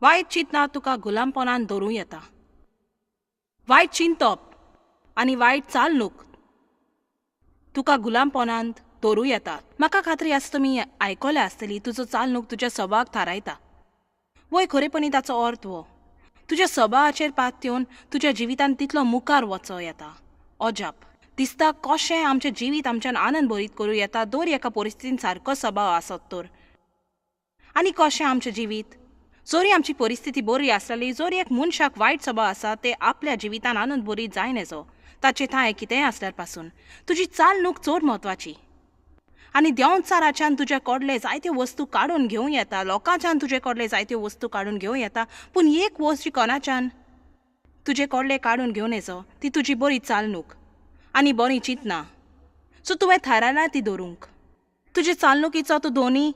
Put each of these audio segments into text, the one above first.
वायट चिंतना तुका गुलामपणान दवरूं येता. वायट चिंतप आनी वायट चालणूक तुका गुलामपणान दवरूं येता. म्हाका खात्री आसा तुमी आयकलें आसतली तुजो चालणूक तुज्या सभाक थारायता. वय खरेपणी ताचो अर्थ हो. तुज्या सभाचेर पात येवन तुज्या जिवितान तितलो मुखार वचो येता. अजाप दिसता कशें आमचें जिवीत आमच्यान आनंद भरीत करूं येता दर एका परिस्थितीन सारको सभाव आसत तर. आनी कशें आमचें जिवीत जोरी आमची परिस्थिती बरी आसली जोरी एक मनशाक वायट सभाव आसा ते आपल्या जिवितान आनंद भरीत जाय नजो ताचे थांय कितेंय आसल्यार पासून तुजी चालणूक चड म्हत्वाची. आनी देंवचाराच्यान तुजे कडले जायत्यो वस्तू काडून घेवं येता लोकांच्यान तुजे कडले जायत्यो वस्तू काडून घेवं येता पूण एक वस्त जी कोणाच्यान तुजे कडले काडून घेवन येजो ती तुजी बरी चालणूक आनी बरी चिंतना. सो तुवें थारायला ती दवरूंक तुजे चालणुकीचो तूं धोनी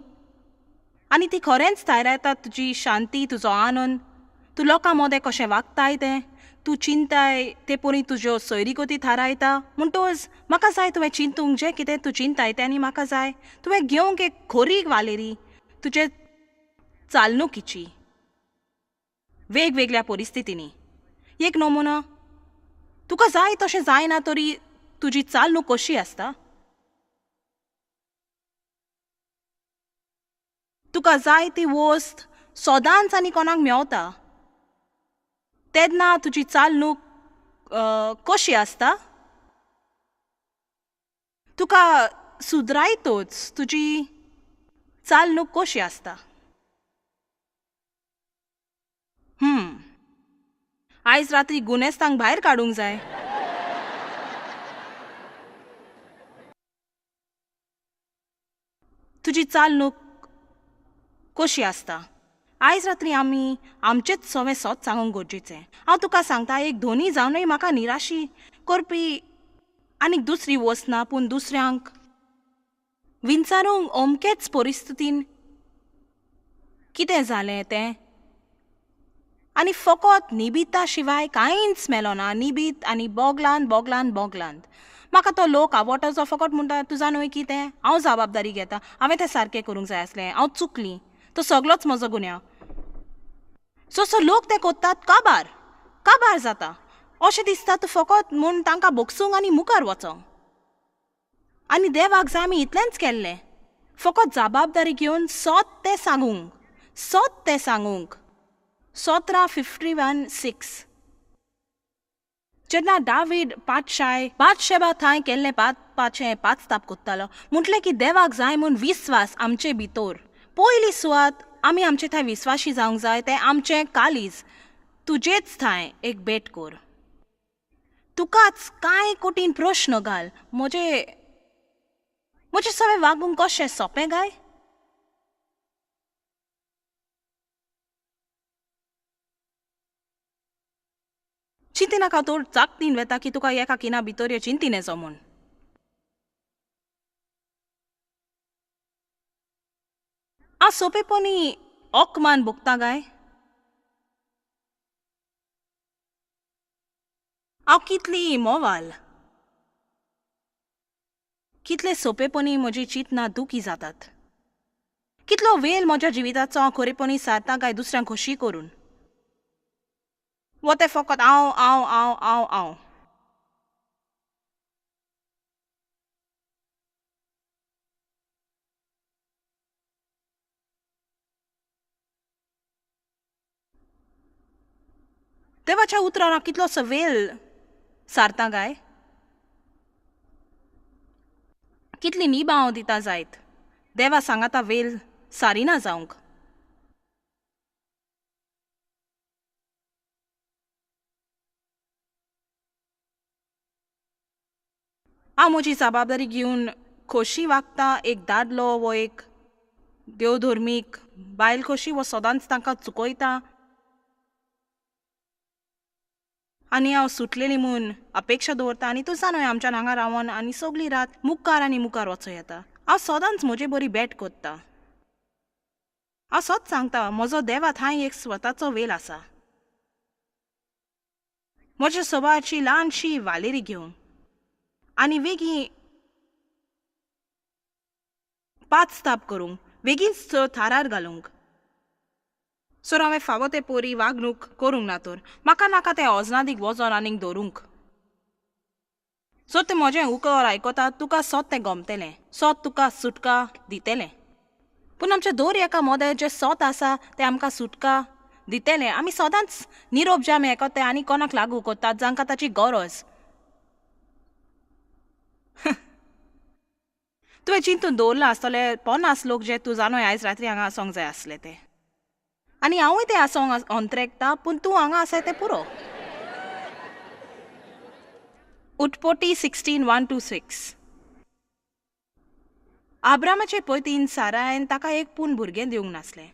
आनी ती खरेंच थारायता तुजी शांती तुजो आनंद. तूं लोकां मदें कशें वागताय तें तूं चिंताय ते परी तुज्यो सैरीगती थारायता. म्हणटोच म्हाका जाय तुवें चिंतूंक जें कितें तूं चिंताय तें आनी म्हाका जाय तुवें घेवंक एक खरी वालेरी तुजे चालणुकीची वेगवेगळ्या परिस्थितींनी. एक नमुनो तुका जाय तशें जायना तरी तुजी चालणूक कशी आसता. तुका जाय ती वस्त सोदांच आनी कोणाक मेवता तेन्ना तुजी चालणूक कशी आसता. तुका सुधरायतोच तुजी चालणूक कशी आसता. आयज रात्री गुनेस्तांक भायर काडूंक जाय. तुजी चालणूक कशी आसता. आयज रात्री आमी आमचेच सवें सोत सांगूंक गरजेचें. हांव तुका सांगता एक धोनी जावनय म्हाका निराशी करपी आनीक दुसरी वस्त ना पूण दुसऱ्यांक विचारूंक अमकेच परिस्थितीन कितें जालें तें आनी फकत निबिता शिवाय कांयच मेलो ना. निबीत आनी बोगलांत बोगलांत बोगलांत. म्हाका तो लोक आवडटा जो फकत म्हणटा तूं जाणूय कितें हांव जबाबदारी घेता हांवें तें सारकें करूंक जाय आसलें हांव चुकलीं तो सगळोच म्हजो गुन्यांव. सो लोक तें कोत्तात काबार जाता अशें दिसता तूं फकत म्हूण तांकां बोगसूंक आनी मुखार वचोंक. आनी देवाक जाय आमी इतलेंच केल्लें फकत जबाबदारी घेवन सोत तें सांगूंक. 17:51:6 जेन्ना दावीद बादशेबा थंय केल्लें पापाचें पाचताप कोत्तालो म्हटलें की देवाक जाय म्हूण विस्वास आमचे भितर पयली सुवात आमी आमचे थंय विस्वाशी जावंक जाय. तें आमचें कालीज तुजेच थंय एक भेट कर. तुकाच कांय कठीण प्रश्न घाल म्हजें सवें वागूंक कशें सोंपें गाय. चिंती नाका तर जागतीन वेता की तुका एका किना भितर ह्यो चिंतीन येजो म्हूण. हांव सोंपेपणी ओकमान भोगता गाय. हांव कितली मोवाल कितले सोंपेपणी म्हजी चिंतना दुखी जातात. कितलो वेळ म्हज्या जिविताचो हांव खरेपणी सारता गाय दुसऱ्यांक खोशी करून. वो तें फकत हांव. देवाच्या उतरांक कितलोसो वेळ सारता गाय. कितली निबाव दिता जायत देवा सांगाता वेळ सारिना जावंक. हांव म्हजी जबाबदारी घेवन खोशी वागता. एक दादलो वो एक देवधर्मीक बायल खोशी वो सदांच तांकां चुकयता आनी हांव सुटलेली म्हूण अपेक्षा दवरता. आनी तूं जाणय आमच्यान हांगा रावन आनी सगळी रात मुखार वचूं येता. हांव सदांच म्हजी बरी भेट कोत्ता. हांव सोच सांगता म्हजो देवा थंय एक स्वताचो वेल आसा. म्हज्या सभाची ल्हानशी वालेरी घेवंक आनी वेगीं पाचताप करूंक बेगीन थारार घालूंक. सो हांवें फावो ते पोरी वागणूक करूंक ना तर म्हाका नाका ते ओजनादीक वचोन आनीक दवरूंक. सो ते म्हजें उकर आयकोता तुका सोत तें गमतलें, सोत तुका सुटका दितलें. पूण आमच्या दोर एका मोदें जें सोत आसा तें आमकां सुटका दितलें. आमी सदांच निरोप जाम हें आनी कोणाक लागू कोत्तात जांकां ताची गरज. तुवें चिंतून दवरलां आसतलें 50 लोक जे तूं जाणोय आयज रात्री हांगा आसोंक जाय आसले ते, आनी हांवूय ते आसोंक अंत्रेकता, पूण तूं हांगा आसाय तें पुरो. उत्पत्ती 16:1-6. आब्रामाचे पयतीन सारायन ताका एक पूण भुरगें दिवंक नासलें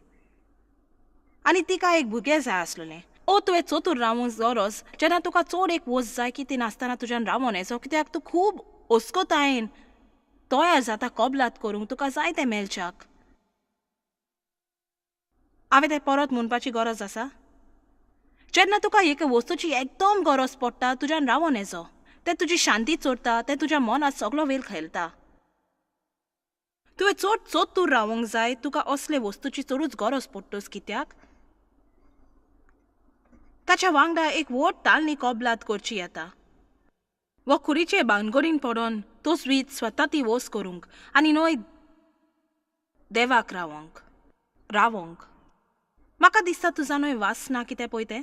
आनी तिका एक भुरगें जाय आसलेलें. ओ तुवें चतूर रावूंक गरज जेन्ना तुका चड एक वस्त जाय की ती नासतना तुज्यान रावोन येचो, कित्याक तूं खूब ओस्कोतायेन तयार जाता कबलात करूंक तुका जाय तें मेलच्याक. हांवें तें परत म्हणपाची गरज आसा? जेन्ना तुका एके वस्तूची एकदम गरज पडटा तुज्यान रावोन येचो. तें तुजी शांती चोरता, तें तुज्या मनात सगळो वेल खेळटा. तुवें चड चतूर रावूंक जाय, तुका असले वस्तूची चडूच गरज पडटोस, कित्याक ताच्या वांगडा एक व्हड तालनी कबलात करची येता. वो कुडीचे भानगडीन पडोन तोच वीत स्वता ती वस्त करूंक आनी न्हय देवाक रावोंक. म्हाका दिसता तुजा न्हय वासना कितें पळय तें.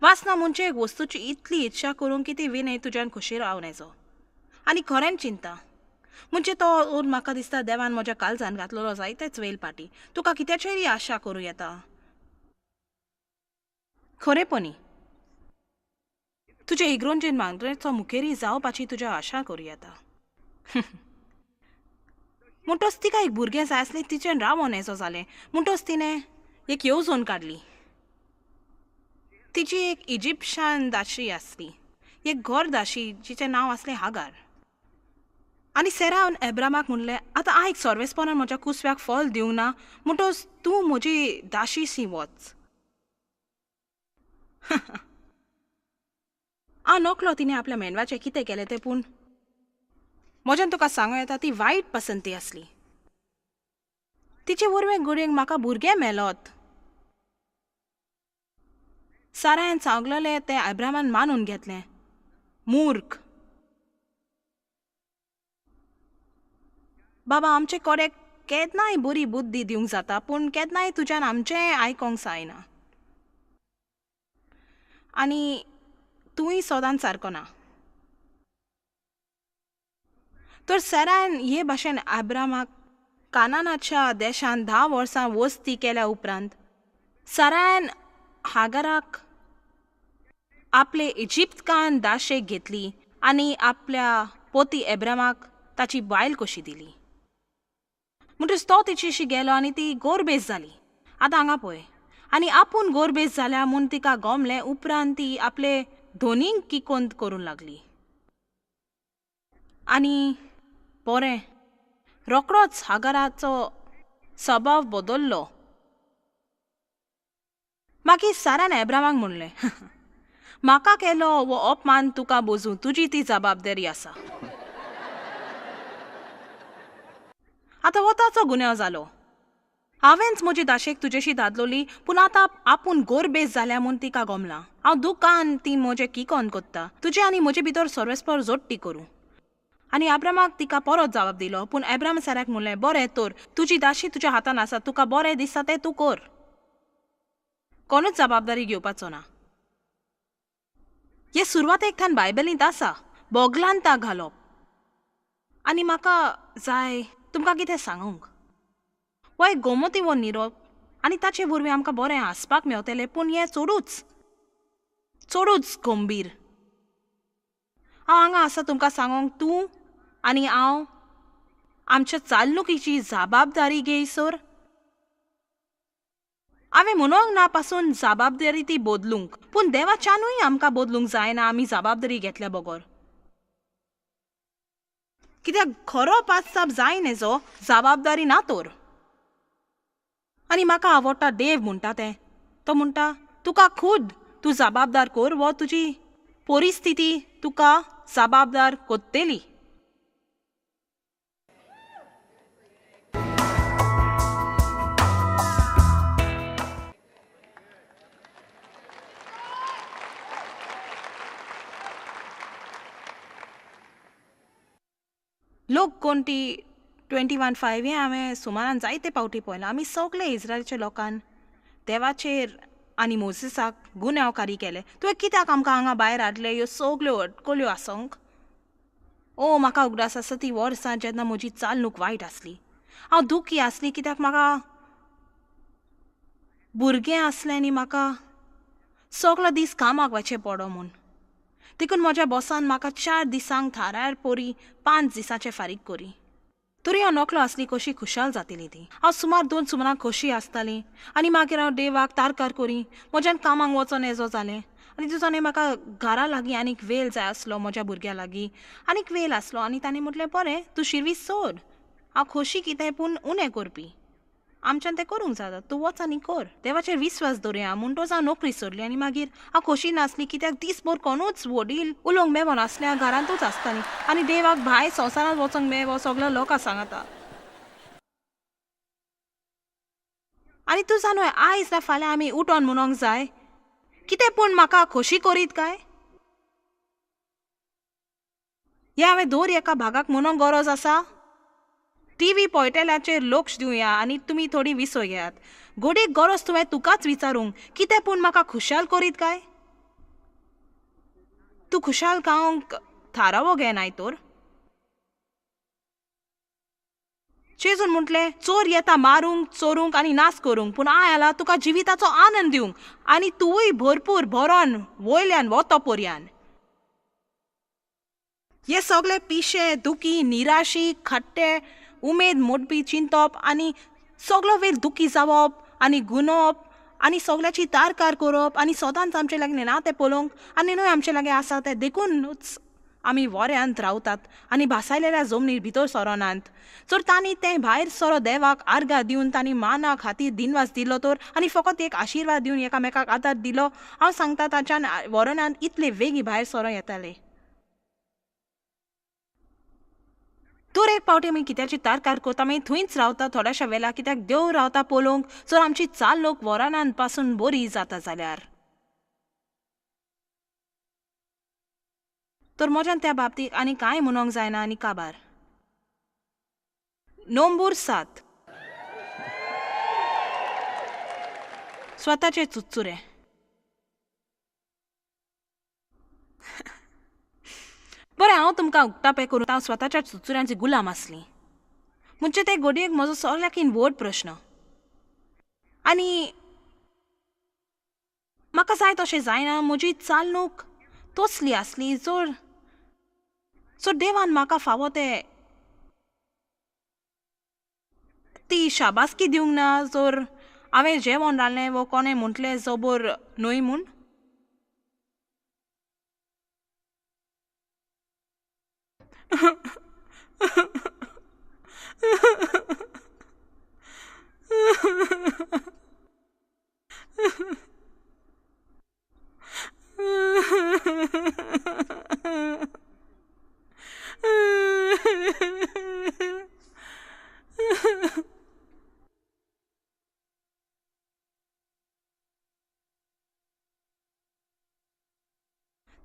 वासना म्हणजे एक वस्तूची इतली इच्छा करूंक की ती विनय तुज्यान खोशी रावन येचो. आनी खरें चिंता म्हणजे तो म्हाका दिसता देवान म्हज्या काळजान घातलेलो जायतेच वेल पाटी. तुका कित्याचेरी आशा करूं येता. खरेपणी तुजे इग्रोंजेन मांद्रेचो मुखेली जावपाची तुज्या आशा करूं येता. म्हणटोच तिका एक भुरगें जाय आसलें तिचेन रावोन येचो जालें म्हणटोच तिणें एक येवजण काडली. तिची एक इजिप्शियन दाशी आसली, एक घर दाशी जिचें नांव आसलें हागार. आनी सेरान एब्रामाक म्हणलें आतां हांव एक सर्वेस्पणान म्हज्या कुसव्याक फल दिवंक ना म्हणटोच तूं म्हजी दाशी सी वच. हांव नकलो तिणें आपल्या मेंढवाचें कितें केलें तें, पूण म्हज्यान तुका सांगूं येता ती वायट पसंती आसली. तिचे वरवें घडयेक म्हाका भुरगें मेलोत. सारायन सांगलेलें तें एब्रामान मानून घेतलें. मूर्ख बाबा, आमचे कोडे केन्नाय बरी बुद्धी दिवंक जाता पूण केन्नाय तुज्यान आमचें आयकोंक जायना. आनी तूंय सदांच सारको ना. तर सेरान हे भाशेन एब्रामाक कानानाच्या देशांत 10 वर्सां वस्ती केल्या उपरांत सारायन हागाराक आपले इजिप्तकान दाशेक घेतली आनी आपल्या पोती एब्रामाक ताची बायल कशी दिली. म्हणटच तो तिचेशी गेलो आनी ती गोरबेज जाली. आतां हांगा पळय, आनी आपूण गोरबेज जाल्या म्हूण तिका गमलें उपरांत ती आपले धोनींक किकोंत करूंक लागली. आनी बरें रोकडोच हागाराचो स्वभाव बदललो. मागीर सारान एब्रामाक म्हणलें म्हाका केलो वो अपमान तुका बोजूं तुजी ती जबाबदारी आसा. आतां वताचो गुन्यांव जालो. हांवेंच म्हजी दाशेक तुजेशी धादलोली पूण आतां आपूण गोरबेज जाल्या म्हूण तिका गमलां. हांव दुकान ती म्हजें किकोन कोत्ता तुजे आनी म्हजे भितर सर्वेस्पर जोडटी करूं. आनी एब्रामाक तिका परत जबाब दिलो. पूण एब्राम साराक म्हणलें बरें तर तुजी दाशी तुज्या हातान आसा, तुका बरें दिसता तें तूं कर, कोणूच जबाबदारी घेवपाचो ना. हे सुरवातेक थान बायबलींत आसा बोगलांता घालप. आनी म्हाका जाय तुमकां कितें सांगूंक, हो एक गोमोती वो निरोप आनी ताचे वरवीं आमकां बरें हांसपाक मेवतलें, पूण हें चडूच गंभीर. हांव हांगा आसा तुमकां सांगूंक तूं आनी हांव आमच्या चालणुकीची जबाबदारी घेयसर. हांवें म्हणोंक ना पासून जबाबदारी ती बदलूंक, पूण देवाच्यानूय आमकां बदलूंक जायना आमी जबाबदारी घेतल्या बगर. कित्याक खरो पाचाप जाय नेजो जबाबदारी ना तर. आनी म्हाका आवडटा देव म्हणटा तें. तो म्हणटा तुका खूद तूं जबाबदार कर वो तुजी परिस्थिती तुका जबाबदार कोत्तेली. लोक कोणती 21:5 हें हांवें सुमारान जायते फावटी पळयलां. आमी सगळे इस्रायलच्या लोकान देवाचेर आनी मोसेसाक गुन्यांवकारी केले. तुवें कित्याक आमकां हांगा भायर हाडले ह्यो सगल्यो अडकल्यो आसूंक? ओ म्हाका उगडास आसा ती वर्सां जेन्ना म्हजी चालणूक वायट आसली. हांव दुखी आसली कित्याक म्हाका भुरगें आसलें आनी म्हाका सगलो दीस कामाक वचचें पडो म्हूण. देखून म्हज्या बॉसान म्हाका 4 दिसांक थारार पोरी 5 दिसांचे फारीक कोरी. तरी हांव नकलो आसली कशी खुशाल जातली ती. हांव सुमार 2 सुमारांक खोशी आसताली आनी मागीर हांव देवाक तारकार कोरी म्हज्यान कामाक वचोन येजो जालें. आनी दिसांनी म्हाका घरा लागीं आनीक वेल जाय आसलो म्हज्या भुरग्या लागीं आनीक वेल आसलो आनी ताणें म्हटलें बरें तूं शिरवी सोड, हांव खोशी कितें पूण उणें करपी. आमच्यान तें करूंक जाता, तूं वच आनी कर. देवाचेर विस्वास दवरया म्हणटोच हांव नोकरी सोडली आनी मागीर हांव खोशी नासली कित्याक दिसभर कोणूच व्हडील उलोवंक मेळो नासलें. हांव घरांतूच आसतालीं आनी देवाक भायर संवसारांत वचोंक मेळो सगळ्या लोकांक सांगता. आनी तूं जाणू आयज ना फाल्यां आमी उठोन म्हणोंक जाय कितें पूण म्हाका खोशी करीत काय? हें हांवें दर एका भागाक म्हणोंक गरज आसा? टीव्ही पळयतेल्याचेर लक्ष दिवया आनी तुमी थोडी विसोयात. घडीक गरज तुवें तुकाच विचारूंक कितें पूण म्हाका खुशाल करीत काय? तूं खुशाल गावंक थारावो घेनाय तर. जेजून म्हटलें चोर येता मारूंक चोरूंक आनी नास करूंक पूण हांव आयला तुका जिविताचो आनंद दिवंक आनी तूंय भरपूर भरोन वयल्यान वतो पर्यान. हे सगळे पिशे दुखी निराशी खट्टे उमेद मोडपी चिंतप आनी सगळो वेळ दुखी जावप आनी गुणोवप आनी सगळ्याची तारकार करप आनी सदांच आमचे लागीं ना तें पळोवंक आनी न्हय आमचे लागीं आसा तें देखूनच आमी वऱ्यांत रावतात आनी भासायलेल्या जमनीर भितर सरोनात. जर तांणी तें भायर सरो देवाक आर्गां दिवन तांणी माना खातीर दिनवास दिलो तर आनी फकत एक आशिर्वाद दिवन एकामेकाक आदार दिलो हांव सांगता ताच्यान वरनांत इतले बेगी भायर सरो येताले. तर एक फावटी आमी कित्याची तारकार करता मागीर थंयच रावता थोड्याशा वेळा कित्याक देव रावता पळोवंक. जर आमची चाल लोक वरानांत पासून बरी जाता जाल्यार तर म्हज्यान त्या बाबतीक आनी कांय म्हणोंक जायना आनी काबार. नंबर 7 स्वताचे चुचुरे. बरें हांव तुमकां उक्तापें करून हांव स्वताच्या चुचुऱ्यांची गुलाम आसली म्हणजे ते घडयेक म्हजो सगळ्याकीन व्हड प्रश्न. आनी म्हाका जाय तशें जायना. म्हजी चालणूक तसली आसली जर जर देवान म्हाका फावो तें ती शाबासकी दिवंक ना. जर हांवें जेवण रांदलें वो कोणें म्हटलें जबर न्हय म्हूण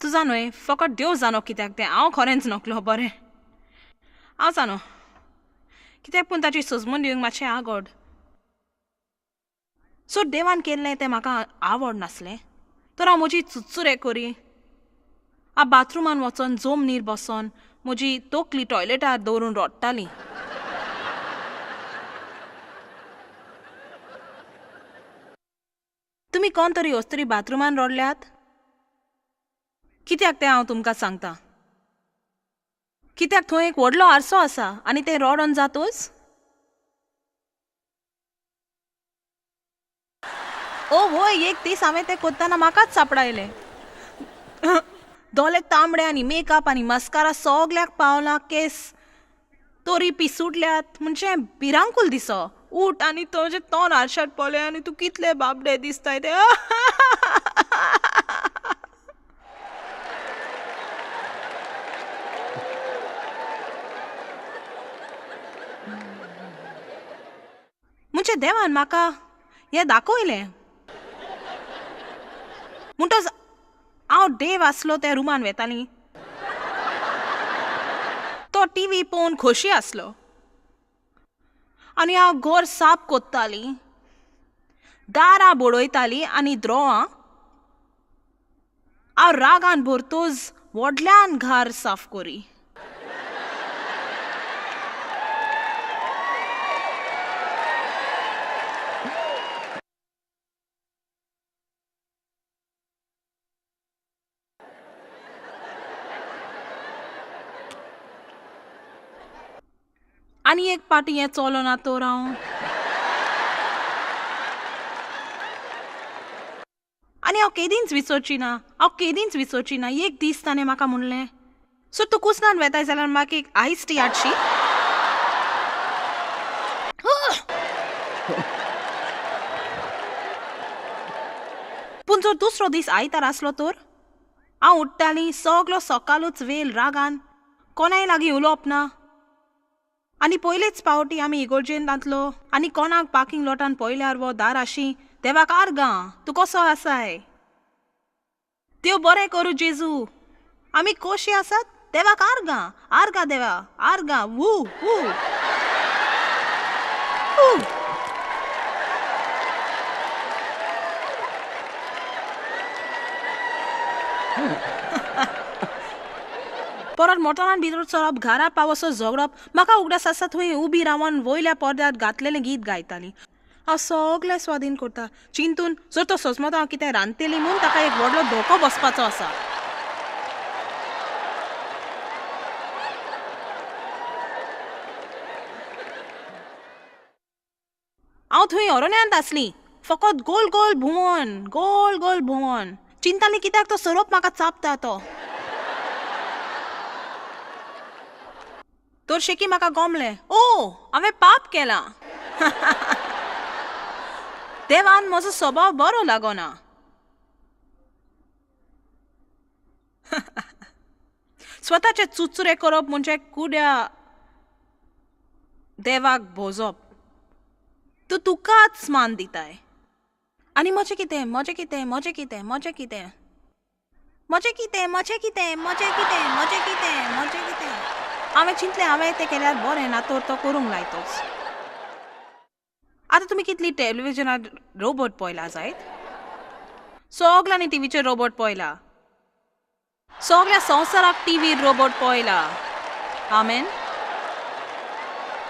तूं जाणय फकत देव जाणो कित्याक तें हांव खरेंच नकलो. बरें हांव जाणो कित्याक पूण ताची सजमून दिवंक मातशें आगोड. सो देवान केल्लें तें म्हाका आवड नासलें तर हांव म्हजी चुचुरे करी हांव बाथरुमान वचोन जमनीर बसोन म्हजी तकली टॉयलेटार दवरून रडटालीं. तुमी कोण तरी वस्तरी बाथरुमान रडल्यात कित्याक तें हांव तुमकां सांगता. कित्याक थंय एक व्हडलो आरसो आसा आनी तें रडोन जातोच ओ वय एक दीस हांवें तें कोत्ताना म्हाकाच सापडायलें. दोले तांबडे आनी मेकअप आनी मस्कारा सगल्याक पावला. केस तोरी पिसुटल्यात म्हणजे भिरांकूल दिसो. उठ आनी तुजें तोंड आरशात पळय आनी तूं कितले बाबडे दिसताय ते. म्हणजे देवान म्हाका हें दाखयलें म्हणटच हांव देव आसलो त्या रुमान वेतालीं. तो तो टीव्ही पळोवन खोशी आसलो आनी हांव घर साफ कोत्ताली, दारां बडयताली आनी द्रोवां हांव रागान भरतूच व्हडल्यान घार साफ कोरी. आनी एक पाटी हें चलो ना तर हांव आनी हांव केदींच विसरची ना. एक दीस ताणें म्हाका म्हणलें, सो तूं कुसनान वेताय जाल्यार म्हाका एक आयस टी हाडशी. पूण जर दुसरो दीस आयतार आसलो तर हांव उठ्ठाली, सगलो सकाळूच वेल रागान, कोणाय लागीं उलोवप ना. आनी पयलेच पावटी आमी इगोर्जेन जातलो आनी कोणाक पार्किंग लॉटान पयल्यार वो दाराशी, देवाक आर्गां, तूं कसो आसाय? देव बरें करूं जेजू, आमी कशी आसात? देवाक आर्गां, आर्गां देवा, आर्गां, वू वू. परत मोटरान भितर सरप, घरा पावसो झगडप, म्हाका उगडास आसा थंय उबी रावन वयल्या पडद्यार घातलेलें गीत गायताली. हांव सगलें स्वाधीन करता, चिंतून जर तो सजमत हांव कितें रांदतली म्हूण ताका एक व्हडलो धोको बसपाचो आसा. हांव थंय अरण्यांत आसली, फकत गोल गोल भोंवन चिंताली कित्याक तो सरोप म्हाका चापता तो. तर शेकी म्हाका गमलें, ओ हांवें पाप केलां. देवान म्हजो स्वभाव बरो लागोना. स्वताचे चुचुरे करप म्हणजे कुड्या देवाक भोजप. तूं तुकाच मान दिताय. आनी म्हजें कितें म्हजें कितें म्हजें कितें म्हजें कितें म्हजें कितें म्हजें कितें म्हजें कितें म्हजें कितें म्हजें कितें हांवें चिंतलें हांवें तें केल्यार बरें ना तर तो करूंक लायतोच. आतां तुमी कितली टॅलिव्हिजनार रोबोट पळयला जायत? सगल्यांनी टीव्हीचेर रोबोट पळयला, सगळ्या संवसाराक टीव्हीर रोबोट पळयला. आमेन.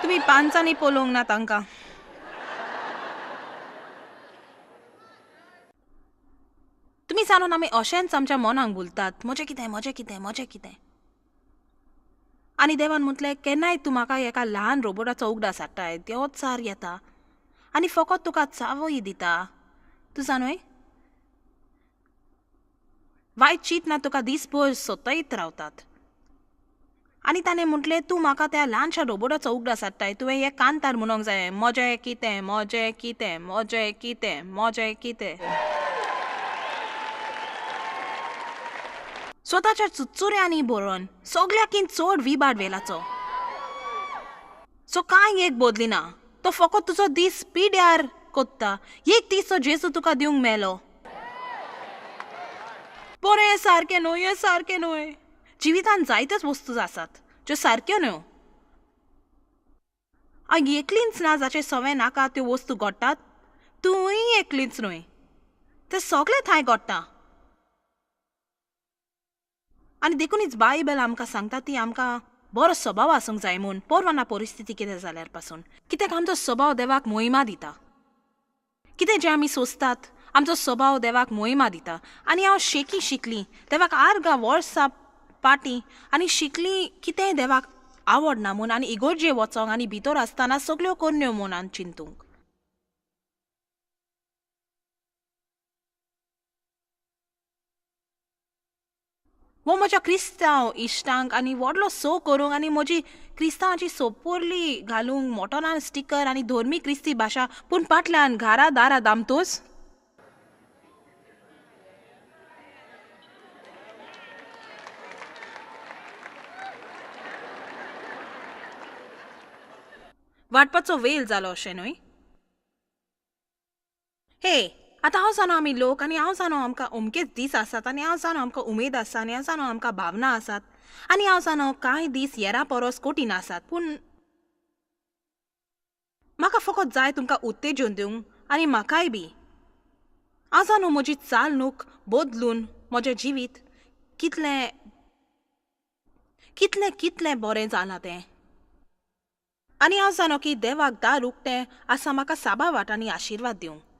तुमी पांचांनी पळोवंक ना तांकां. तुमी जाणून आमी अशेंच आमच्या मनाक बोलतात, म्हजें कितें म्हजें कितें म्हजें कितें. आनी देवान म्हटलें, केन्नाय तूं म्हाका एका ल्हान रोबोटाचो उगडास हाडटाय, देवच चार येता आनी फकत तुका चावय दिता. तूं जाणय, वायट चिंतना तुका दिसभर सतयत रावतात. आनी ताणें म्हटलें, तूं म्हाका त्या ल्हानशा रोबोटाचो उगडास हाडटाय, तुवें हें कांतार म्हणूंक जाय, म्हजें कितें म्हजें कितें म्हजें कितें म्हजें कितें. स्वताच्या चुचुऱ्यांनी बरोवन सगल्याकीन चड विबाड वेलाचो. सो कांय एक बदली ना, तो फकत तुजो दीस पिड्यार कोत्ता. एक दीस तो जेजू तुका दिवंक मेलो. बरें सारकें न्हय, हें सारकें न्हय. जिवितांत जायत्योच वस्तू आसात ज्यो सारक्यो न्हय. हांव एकलींच ना जाचे सवय नाका त्यो वस्तू घडटात. तूंय एकलींच न्हय, ते सगळे थंय घडटा. आनी देखूनच बायबल आमकां सांगता ती आमकां बरो स्वभाव आसूंक जाय म्हूण, पोरवाना परिस्थिती कितें जाल्यार पासून. कित्याक आमचो स्वभाव देवाक मोहिमा दिता. कितें जें आमी सोंसतात आमचो स्वभाव देवाक मोहिमा दिता. आनी हांव शेकी शिकली देवाक आर्गां वर्सां पाटी आनी शिकली कितेंय देवाक आवडना म्हूण आनी इगोर्जे वचोंक आनी भितर आसतना सगल्यो करण्यो म्हूण चिंतूंक. वो म्हज्या क्रिस्तांव इश्टांक आनी व्हडलो सो करूंक आनी म्हजी क्रिस्तांवाची सोपोरली घालूंक मोटरान स्टिकर आनी धर्मी क्रिस्ती भाशा पूण फाटल्यान घारा दारा दामतोच. वाटपाचो वेल जालो अशें न्हय. हे आतां हांव जाणो आमी लोक आनी हांव जाणो आमकां अमकेच दीस आसात आनी हांव जाणो आमकां उमेद आसा आनी हांव जाणो आमकां भावना आसात आनी हांव जाणो कांय दीस येरा परस कठीण आसात पूण म्हाका फकत जाय तुमकां उत्तेजन दिवंक आनी म्हाकाय बी हांव जाणो म्हजी चालणूक बदलून म्हजें जिवीत कितलें कितलें कितलें बरें जालां तें आनी हांव जाणो की देवाक दार उक्तें आसा म्हाका साबा वाटांनी आशिर्वाद दिवंक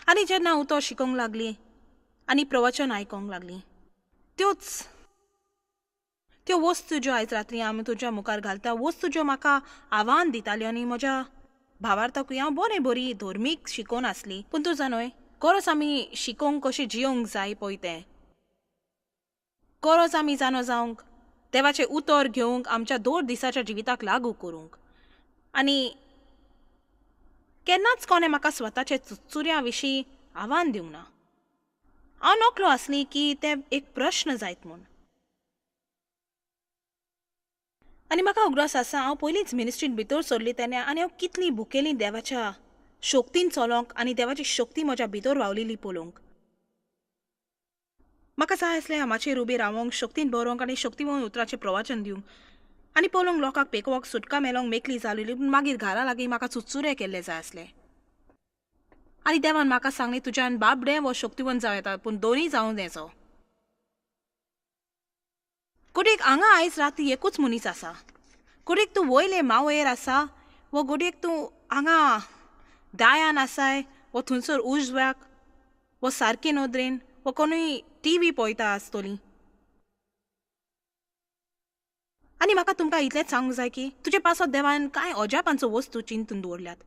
आनी जेन्ना हांव तो शिकोंक लागली आनी प्रवचन आयकोंक लागली त्यो वस्तू ज्यो आयज रात्री आमी तुज्या मुखार घालता वस्तू ज्यो म्हाका आव्हान दिताल्यो आनी म्हज्या भावार्थाकूय हांव बरी धर्मीक शिकोवन आसली पूण तूं जाणोय खरोच आमी शिकोवंक कशें जियोंक जाय पळय तें खरोच आमी जाणो जावंक देवाचें उतर घेवंक आमच्या दर दिसाच्या जिविताक लागू करूंक आनी केन्नाच कोणें म्हाका स्वताचे चुचुऱ्या विशीं आव्हान दिवंक ना हांव नकलो आसली की ते एक प्रश्न जायत म्हूण आनी म्हाका उगडास आसा हांव पयलींच मिनिस्ट्रींत भितर सरली तेन्ना आनी हांव कितलीं भुकेलीं देवाच्या शक्तीन चलोंक आनी देवाची शक्ती म्हज्या भितर वावलेली पळोवंक म्हाका जाय आसलें हामाचेर उबी रावंक शक्तीन बरोवंक आनी शक्तिवंत उतराचें प्रवचन दिवंक आनी पळोवंक लोकांक पेकोवंक सुटका मेलोवंक मेकली जालोली पूण मागीर घरा लागीं म्हाका चुचुरे केल्ले जाय आसले आनी देवान म्हाका सांगलें तुज्यान बाबडें वो शक्तिवंत जावं येता पूण दोनूय जावं येचो कुडीक हांगा आयज राती एकूच मनीस आसा कुडीक तूं वयले मावयर आसा वो गुडीक तूं हांगा दायान आसाय वो थंयसर उजव्याक वो सारकी नदरेन वो कोणूय टीव्ही पळयता आसतली आनी म्हाका तुमकां इतलेंच सांगूंक जाय की तुजे पासत देवान कांय अजापांचो वस्तू चिंतून दवरल्यात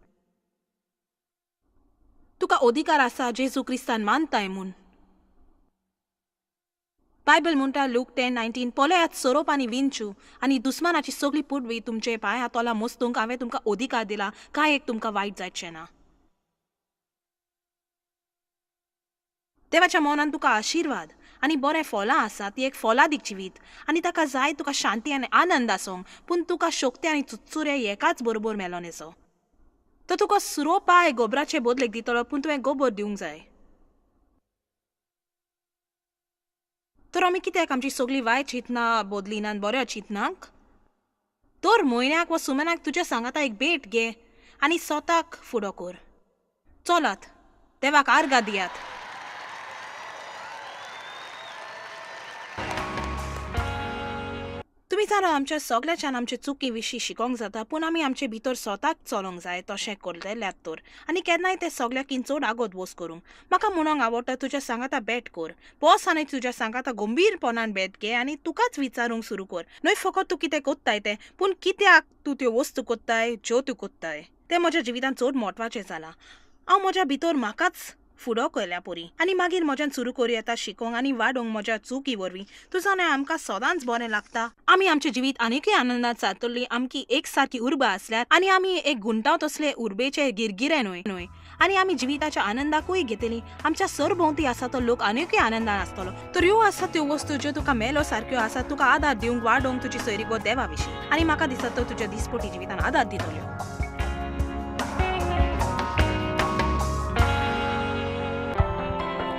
तुका अधिकार आसा जेजू क्रिस्तान मानताय म्हूण बायबल म्हणटा लूक 10:19 पळयात सोरोप आनी विंचू आनी दुस्मानाची सगळी पुडवी तुमचे पांया तोला मोस्तूंक हांवें तुमकां अधिकार दिला कांय एक तुमकां वायट जायचें ना देवाच्या मनान तुका आशिर्वाद आनी बरें फलां आसा ती एक फलादीक जिवीत आनी ताका जाय तुका शांती आनी आनंद आसूंक पूण तुका शक्ती आनी चुचुरे एकाच बरोबर मेलोन येचो तो तुका सुरो पाय गोबराचे बदलेक दितलो पूण तुवें गोबर दिवंक जाय तर आमी कित्याक आमची सगळीं वायट चिंतनां बदलिनात बऱ्या चिंतनांक दर म्हयन्याक वा सुमनाक तुज्या सांगाता एक भेट घे आनी स्वताक फुडो कर चलात देवाक आर्गां दियात तुमी जाणा आमच्या सगळ्याच्यान आमचे चुकी विशीं शिकोंक जाता पूण आमी आमचे भितर स्वताक चलोंक जाय तशें करलेल्यात तर आनी केन्नाय ते सगळ्याकीन चड आगोद वस करूंक म्हाका म्हणूंक आवडटा तुज्या सांगाता बेट कर बस आनी तुज्या सांगाता गंभीरपणान बेट घे आनी तुकाच विचारूंक सुरू कर न्हय फकत तूं कितें कोत्ताय तें पूण कित्याक तूं त्यो वस्तू कोत्ताय ज्यो तूं कोत्ताय तें म्हज्या जिवितांत चड म्हत्वाचें जालां हांव म्हज्या भितर म्हाकाच फुडो केल्या परी आनी मागीर म्हज्यान सुरू करूं येता शिकोवंक आनी वाडोवंक म्हज्या चुकी वरवीं तूं जाणा आमकां सदांच बरें लागता आमी आमचें जिवीत आनीकय आनंदात जातली आमकी एक सारकी उर्बा आसल्यार आनी आमी एक गुंठांव तसले उर्बेचे गिरगिरे न्हय आनी आमी जिविताच्या आनंदाकूय घेतली आमच्या सरभोंवती आसा तो लोक आनीकय आनंदान आसतलो तर ह्यो आसा त्यो वस्तू ज्यो तुका मेलो सारक्यो आसा तुका आदार दिवंक वाडोवंक तुजी सैरी गो देवा विशीं आनी म्हाका दिसता तो तुज्या दिसपोटी जिवितान आदार दितल्यो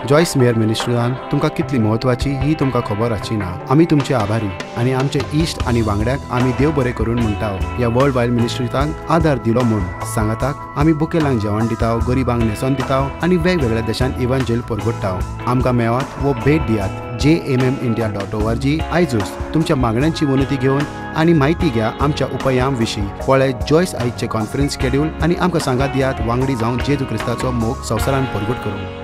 जॉयस मेयर मिनिस्ट्रीन तुमकां कितली म्हत्वाची ही तुमकां खबर आसची ना आमी तुमचे आभारी आनी आमचे इश्ट आनी वांगड्याक आमी देव बरें करून म्हणटाव ह्या वर्ल्ड वायड मिनिस्ट्रीतांक आदार दिलो म्हूण सांगाताक आमी बुकेलांक जेवण दिताव गरिबांक न्हेसोन दिताव आनी वेगवेगळ्या देशांत इव्हँजल परगटाव आमकां मेळात वो भेट दियात jmmindia.org आयजूच तुमच्या मागण्यांची उन्नती घेवन आनी म्हायती घ्या आमच्या उपायां विशीं पळय जॉयस आयजचे कॉन्फरन्स शेड्यूल आनी आमकां सांगात दियात वांगडी जावन जेजू क्रिस्ताचो मोग संवसारान परगट करूंक